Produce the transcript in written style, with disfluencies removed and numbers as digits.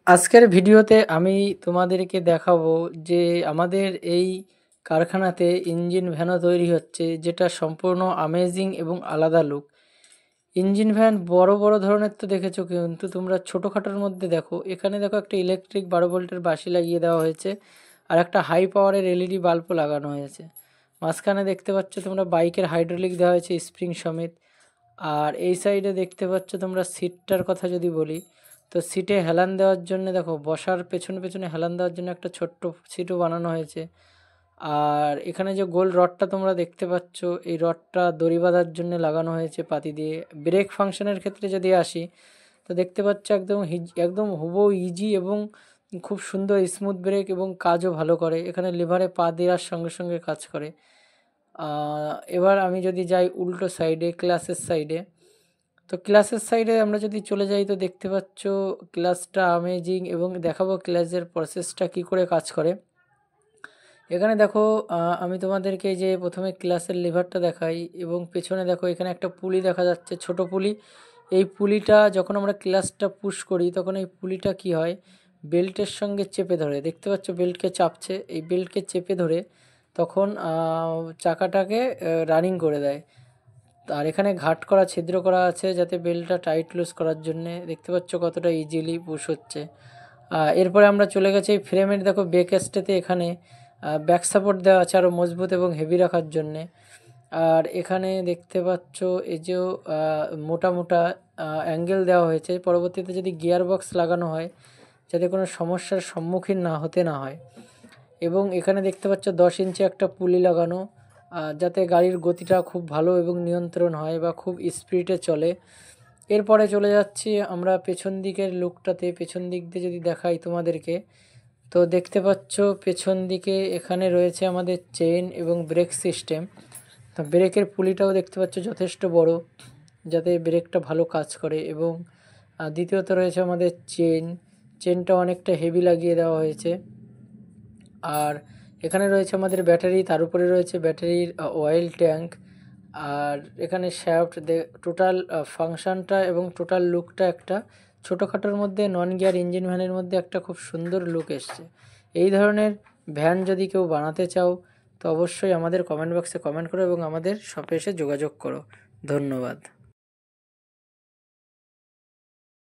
আজকের ভিডিওতে আমি তোমাদেরকে দেখাবো যে আমাদের এই কারখানাতে ইঞ্জিন ভ্যানও তৈরি হচ্ছে, যেটা সম্পূর্ণ অ্যামেজিং এবং আলাদা লুক। ইঞ্জিন ভ্যান বড় বড় ধরনের তো দেখেছো, কিন্তু তোমরা ছোটোখাটোর মধ্যে দেখো, এখানে দেখো একটা ইলেকট্রিক 12 ভোল্টের বাঁশি লাগিয়ে দেওয়া হয়েছে, আর একটা হাই পাওয়ারের এলইডি বাল্বও লাগানো হয়েছে। মাঝখানে দেখতে পাচ্ছ তোমরা বাইকের হাইড্রোলিক দেওয়া হয়েছে স্প্রিং সমেত। আর এই সাইডে দেখতে পাচ্ছ তোমরা সিটটার কথা যদি বলি, তো সিটে হেলান দেওয়ার জন্য দেখো, বসার পেছনে পেছনে হেলান দেওয়ার জন্য একটা ছোট্ট সিটও বানানো হয়েছে। আর এখানে যে গোল রডটা তোমরা দেখতে পাচ্ছ, এই রডটা দড়ি বাঁধার জন্য লাগানো হয়েছে পাতি দিয়ে। ব্রেক ফাংশনের ক্ষেত্রে যদি আসি, তো দেখতে পাচ্ছ একদম হুবহু ইজি এবং খুব সুন্দর স্মুথ ব্রেক, এবং কাজও ভালো করে। এখানে লিভারে পা দেওয়ার সঙ্গে সঙ্গে কাজ করে। এবার আমি যদি যাই উল্টো সাইডে, ক্লাসের সাইডে, তো ক্লাসের সাইডে আমরা যদি চলে যাই, তো দেখতে পাচ্ছ ক্লাসটা অ্যামেজিং, এবং দেখাবো ক্লাসের প্রসেসটা কি করে কাজ করে। এখানে দেখো, আমি তোমাদেরকে যে প্রথমে ক্লাসের লিভারটা দেখাই, এবং পেছনে দেখো এখানে একটা পুলি দেখা যাচ্ছে, ছোট পুলি। এই পুলিটা যখন আমরা ক্লাসটা পুশ করি, তখন এই পুলিটা কি হয়, বেল্টের সঙ্গে চেপে ধরে, দেখতে পাচ্ছ বেল্টকে চাপছে, এই বেল্টকে চেপে ধরে তখন চাকাটাকে রানিং করে দেয়। আর এখানে ঘাট করা, ছিদ্র করা আছে, যাতে বেল্টটা টাইট লুজ করার জন্যে। দেখতে পাচ্ছ কতটা ইজিলি পুশ হচ্ছে। এরপরে আমরা চলে গেছি ফ্রেমের, দেখো ব্যাকস্টেতে এখানে ব্যাক সাপোর্ট দেওয়া আছে আরও মজবুত এবং হেভি রাখার জন্যে। আর এখানে দেখতে পাচ্ছ এই যে মোটা মোটা অ্যাঙ্গেল দেওয়া হয়েছে, পরবর্তীতে যদি গিয়ার বক্স লাগানো হয়, যাতে কোনো সমস্যার সম্মুখীন না হয়। এবং এখানে দেখতে পাচ্ছ 10 ইঞ্চি একটা পুলি লাগানো, যাতে গাড়ির গতিটা খুব ভালো এবং নিয়ন্ত্রণ হয় বা খুব স্পিডে চলে। এরপরে চলে যাচ্ছি আমরা পেছন দিকের লুকটাতে। পেছন দিক দিয়ে যদি দেখাই তোমাদেরকে, তো দেখতে পাচ্ছ পেছন দিকে এখানে রয়েছে আমাদের চেন এবং ব্রেক সিস্টেম। তো ব্রেকের পুলিটাও দেখতে পাচ্ছ যথেষ্ট বড়, যাতে ব্রেকটা ভালো কাজ করে। এবং দ্বিতীয়ত রয়েছে আমাদের চেনটা অনেকটা হেভি লাগিয়ে দেওয়া হয়েছে। আর এখানে রয়েছে আমাদের ব্যাটারি, তার উপরে রয়েছে ব্যাটারির অয়েল ট্যাঙ্ক। আর এখানে শ্যাফট, টোটাল ফাংশানটা এবং টোটাল লুকটা একটা ছোটোখাটোর মধ্যে, নন গিয়ার ইঞ্জিন ভ্যানের মধ্যে একটা খুব সুন্দর লুক এসছে। এই ধরনের ভ্যান যদি কেউ বানাতে চাও, তো অবশ্যই আমাদের কমেন্ট বক্সে কমেন্ট করো এবং আমাদের শপে এসে যোগাযোগ করো। ধন্যবাদ।